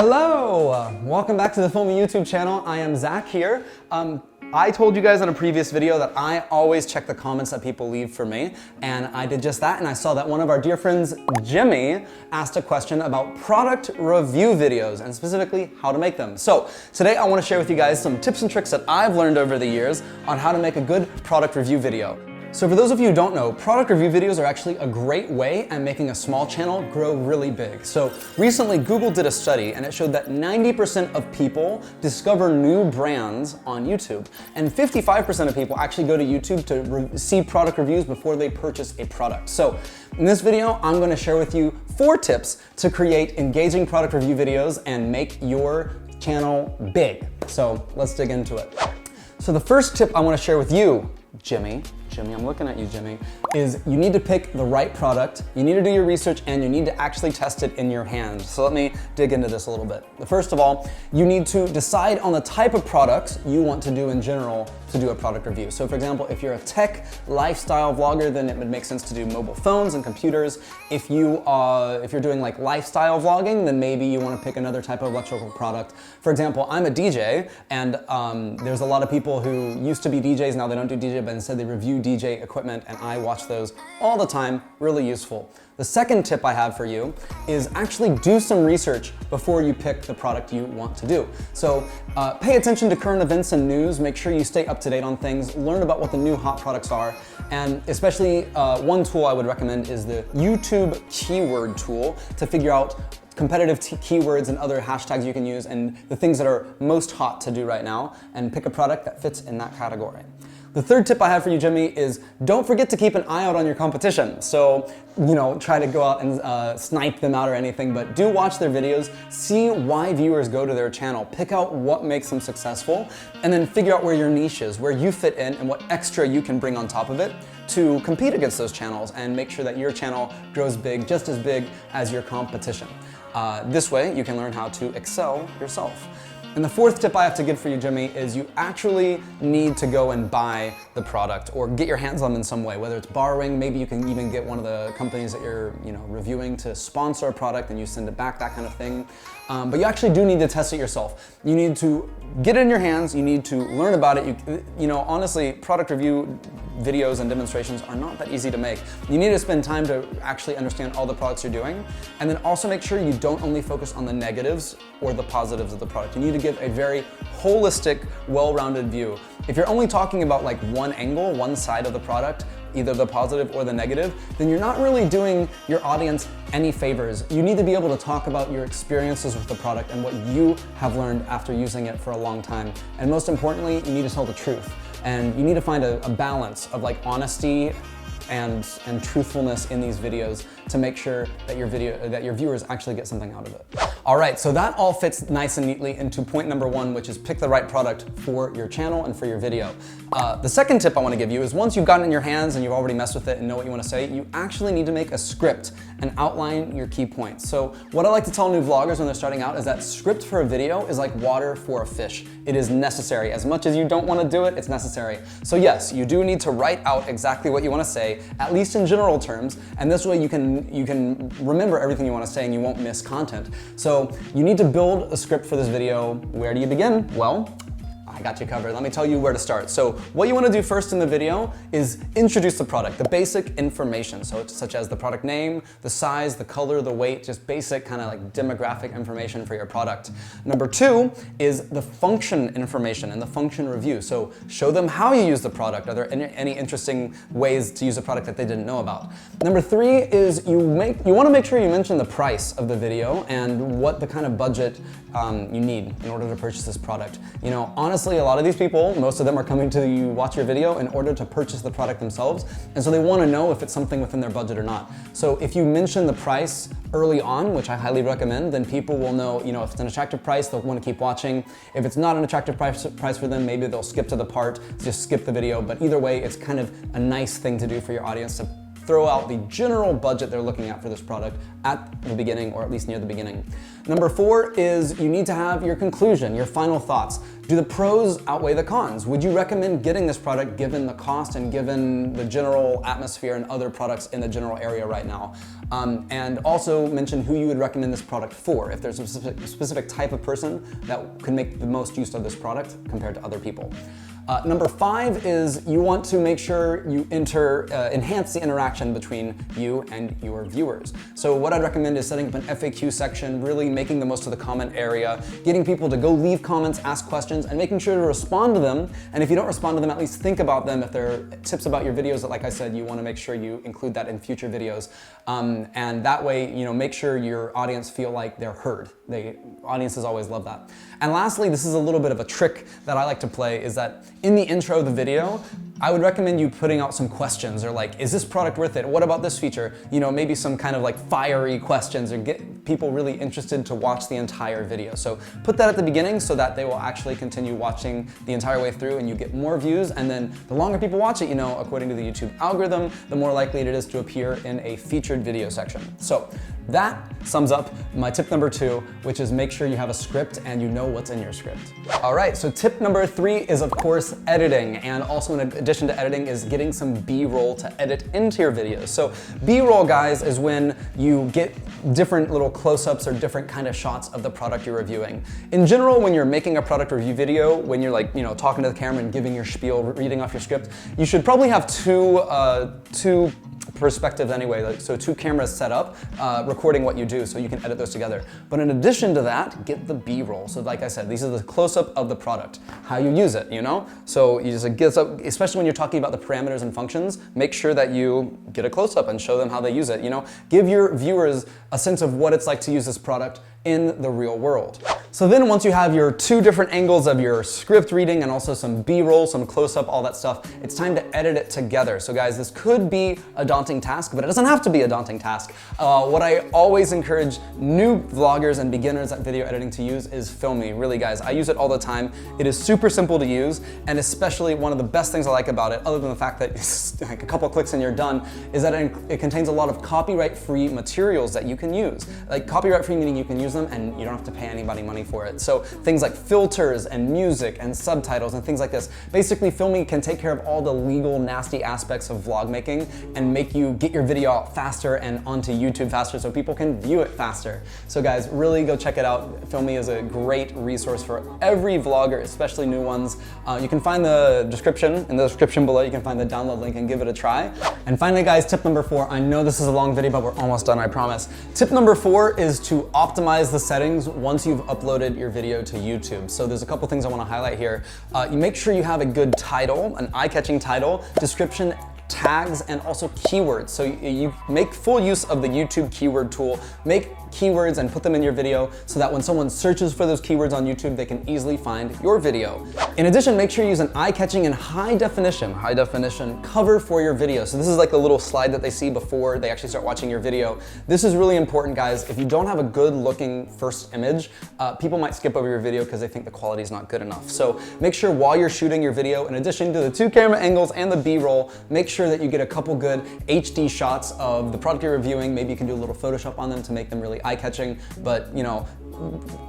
Hello! Welcome back to the Filme YouTube channel. I am Zach here. I told you guys in a previous video that I always check the comments that people leave for me, and I did just that, and I saw that one of our dear friends, Jimmy, asked a question about product review videos, and specifically how to make them. So today I want to share with you guys some tips and tricks that I've learned over the years on how to make a good product review video. So for those of you who don't know, product review videos are actually a great way at making a small channel grow really big. So recently Google did a study and it showed that 90% of people discover new brands on YouTube, and 55% of people actually go to YouTube to see product reviews before they purchase a product. So in this video, I'm going to share with you 4 tips to create engaging product review videos and make your channel big. So let's dig into it. So the first tip I want to share with you, Jimmy, I'm looking at you, Jimmy, is you need to pick the right product, you need to do your research, and you need to actually test it in your hand. So let me dig into this a little bit. First of all, you need to decide on the type of products you want to do in general to do a product review. So for example, if you're a tech lifestyle vlogger, then it would make sense to do mobile phones and computers. If you're doing like lifestyle vlogging, then maybe you want to pick another type of electrical product. For example, I'm a DJ, and there's a lot of people who used to be DJs, now they don't do DJ, but instead they review DJ equipment, and I watch those all the time, really useful. The second tip I have for you is actually do some research before you pick the product you want to do. So pay attention to current events and news, make sure you stay up to date on things, learn about what the new hot products are, and especially one tool I would recommend is the YouTube keyword tool to figure out competitive keywords and other hashtags you can use and the things that are most hot to do right now, and pick a product that fits in that category. The third tip I have for you, Jimmy, is don't forget to keep an eye out on your competition. So, try to go out and snipe them out or anything, but do watch their videos, see why viewers go to their channel, pick out what makes them successful, and then figure out where your niche is, where you fit in, and what extra you can bring on top of it to compete against those channels and make sure that your channel grows big, just as big as your competition. This way, you can learn how to excel yourself. And the fourth tip I have to give for you, Jimmy, is you actually need to go and buy the product or get your hands on them in some way, whether it's borrowing, maybe you can even get one of the companies that you're reviewing to sponsor a product and you send it back, that kind of thing. But you actually do need to test it yourself. You need to get it in your hands, you need to learn about it. Honestly, product review videos and demonstrations are not that easy to make. You need to spend time to actually understand all the products you're doing, and then also make sure you don't only focus on the negatives or the positives of the product. You need to give a very holistic, well-rounded view. If you're only talking about like one angle, one side of the product, either the positive or the negative, then you're not really doing your audience any favors. You need to be able to talk about your experiences with the product and what you have learned after using it for a long time. And most importantly, you need to tell the truth. And you need to find a balance of like honesty and truthfulness in these videos to make sure that your viewers actually get something out of it. All right, so that all fits nice and neatly into point number 1, which is pick the right product for your channel and for your video. The second tip I want to give you is once you've gotten it in your hands and you've already messed with it and know what you want to say, you actually need to make a script and outline your key points. So what I like to tell new vloggers when they're starting out is that script for a video is like water for a fish. It is necessary. As much as you don't want to do it, it's necessary. So yes, you do need to write out exactly what you want to say, at least in general terms, and this way you can remember everything you want to say and you won't miss content. So you need to build a script for this video. Where do you begin? Well, I got you covered. Let me tell you where to start. So what you want to do first in the video is introduce the product, the basic information. So it's such as the product name, the size, the color, the weight, just basic kind of like demographic information for your product. Number 2 is the function information and the function review. So show them how you use the product. Are there any interesting ways to use a product that they didn't know about? Number 3 is you want to make sure you mention the price of the video and what the kind of budget you need in order to purchase this product. Honestly, a lot of these people, most of them are coming to you watch your video in order to purchase the product themselves, and so they want to know if it's something within their budget or not. So if you mention the price early on, which I highly recommend, then people will know, if it's an attractive price, they'll want to keep watching. If it's not an attractive price for them, maybe they'll skip to the part, just skip the video, but either way, it's kind of a nice thing to do for your audience to throw out the general budget they're looking at for this product at the beginning, or at least near the beginning. Number 4 is you need to have your conclusion, your final thoughts. Do the pros outweigh the cons? Would you recommend getting this product given the cost and given the general atmosphere and other products in the general area right now? And also mention who you would recommend this product for, if there's a specific type of person that can make the most use of this product compared to other people. Number 5 is you want to make sure you enhance the interaction between you and your viewers. So what I'd recommend is setting up an FAQ section, really making the most of the comment area, getting people to go leave comments, ask questions, and making sure to respond to them. And if you don't respond to them, at least think about them. If there are tips about your videos that, like I said, you want to make sure you include that in future videos. And that way, make sure your audience feel like they're heard. Audiences always love that. And lastly, this is a little bit of a trick that I like to play, is that in the intro of the video, I would recommend you putting out some questions, or like, is this product worth it? What about this feature? Maybe some kind of like fiery questions, or get people really interested to watch the entire video. So put that at the beginning so that they will actually continue watching the entire way through and you get more views. And then the longer people watch it, according to the YouTube algorithm, the more likely it is to appear in a featured video section. So that sums up my tip number 2, which is make sure you have a script and you know what's in your script. All right, so tip number 3 is of course editing, and also in addition to editing is getting some B-roll to edit into your videos. So B-roll, guys, is when you get different little close-ups or different kind of shots of the product you're reviewing. In general, when you're making a product review video, when you're like, talking to the camera and giving your spiel, reading off your script, you should probably have two perspectives anyway, so 2 cameras set up, recording what you do so you can edit those together. But in addition to that, get the B-roll. So like I said, these are the close-up of the product, how you use it, So you just get up, especially when you're talking about the parameters and functions, make sure that you get a close-up and show them how they use it, Give your viewers a sense of what it's like to use this product in the real world. So then once you have your 2 different angles of your script reading and also some B-roll, some close-up, all that stuff, it's time to edit it together. So guys, this could be a daunting task, but it doesn't have to be a daunting task. What I always encourage new vloggers and beginners at video editing to use is Filme. Really, guys, I use it all the time. It is super simple to use, and especially one of the best things I like about it, other than the fact that it's like a couple clicks and you're done, is that it contains a lot of copyright-free materials that you can use. Like copyright-free meaning you can use them and you don't have to pay anybody money for it. So things like filters and music and subtitles and things like this. Basically, Filme can take care of all the legal, nasty aspects of vlog making and make you get your video out faster and onto YouTube faster so people can view it faster. So guys, really go check it out. Filme is a great resource for every vlogger, especially new ones. You can find the description, in the description below, you can find the download link and give it a try. And finally, guys, tip number 4. I know this is a long video, but we're almost done, I promise. Tip number 4 is to optimize the settings once you've uploaded your video to YouTube. So there's a couple things I want to highlight here. You make sure you have a good title, an eye-catching title, description, tags, and also keywords. So you make full use of the YouTube keyword tool. Make keywords and put them in your video so that when someone searches for those keywords on YouTube, they can easily find your video. In addition, make sure you use an eye-catching and high definition cover for your video. So this is like the little slide that they see before they actually start watching your video. This is really important, guys. If you don't have a good looking first image, people might skip over your video because they think the quality is not good enough. So make sure while you're shooting your video, in addition to the 2 camera angles and the B-roll, make sure that you get a couple good HD shots of the product you're reviewing. Maybe you can do a little Photoshop on them to make them really eye-catching, but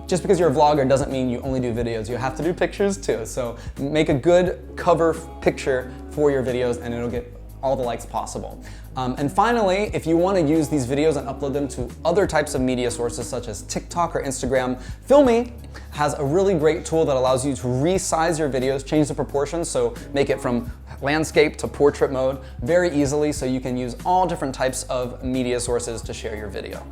just because you're a vlogger doesn't mean you only do videos. You have to do pictures too. So make a good cover picture for your videos and it'll get all the likes possible. And finally, if you want to use these videos and upload them to other types of media sources such as TikTok or Instagram, Filme has a really great tool that allows you to resize your videos, change the proportions, so make it from landscape to portrait mode very easily, so you can use all different types of media sources to share your video.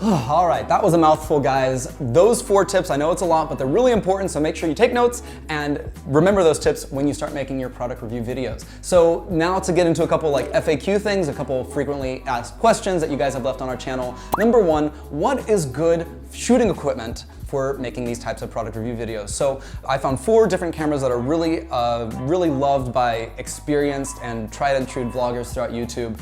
All right, that was a mouthful, guys. Those 4 tips, I know it's a lot, but they're really important, so make sure you take notes and remember those tips when you start making your product review videos. So now to get into a couple like FAQ things, a couple frequently asked questions that you guys have left on our channel. Number 1, what is good shooting equipment for making these types of product review videos. So I found 4 different cameras that are really, really loved by experienced and tried and true vloggers throughout YouTube.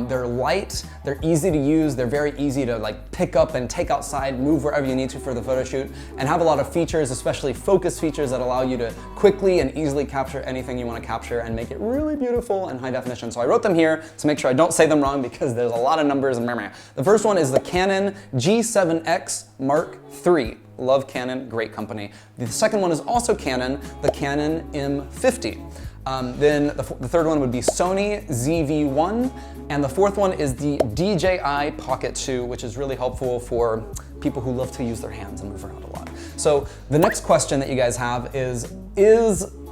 They're light, they're easy to use, they're very easy to like pick up and take outside, move wherever you need to for the photo shoot, and have a lot of features, especially focus features that allow you to quickly and easily capture anything you want to capture and make it really beautiful and high definition. So I wrote them here to make sure I don't say them wrong because there's a lot of numbers and meh. The first one is the Canon G7X Mark III. Love Canon, great company. The second one is also Canon, the Canon M50. Then the third one would be Sony ZV-1, and the fourth one is the DJI Pocket 2, which is really helpful for people who love to use their hands and move around a lot. So the next question that you guys have is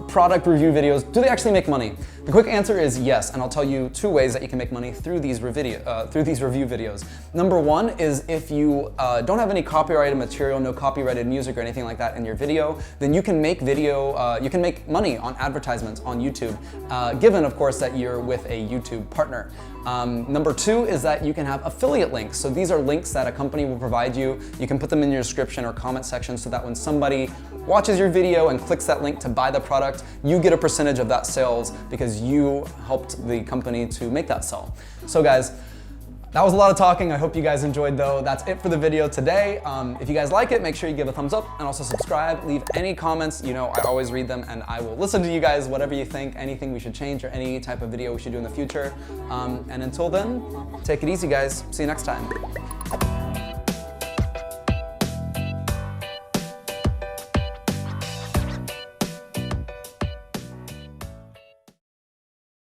product review videos, do they actually make money? The quick answer is yes, and I'll tell you 2 ways that you can make money through these review videos. Number 1 is if you don't have any copyrighted material, no copyrighted music or anything like that in your video, then you can make money on advertisements on YouTube, given of course that you're with a YouTube partner. Number 2 is that you can have affiliate links. So these are links that a company will provide you. You can put them in your description or comment section so that when somebody watches your video and clicks that link to buy the product, you get a percentage of that sales because you helped the company to make that sale. So guys, that was a lot of talking. I hope you guys enjoyed though. That's it for the video today. If you guys like it, make sure you give a thumbs up and also subscribe. Leave any comments. You know, I always read them and I will listen to you guys, whatever you think, anything we should change or any type of video we should do in the future. And until then, take it easy guys. See you next time.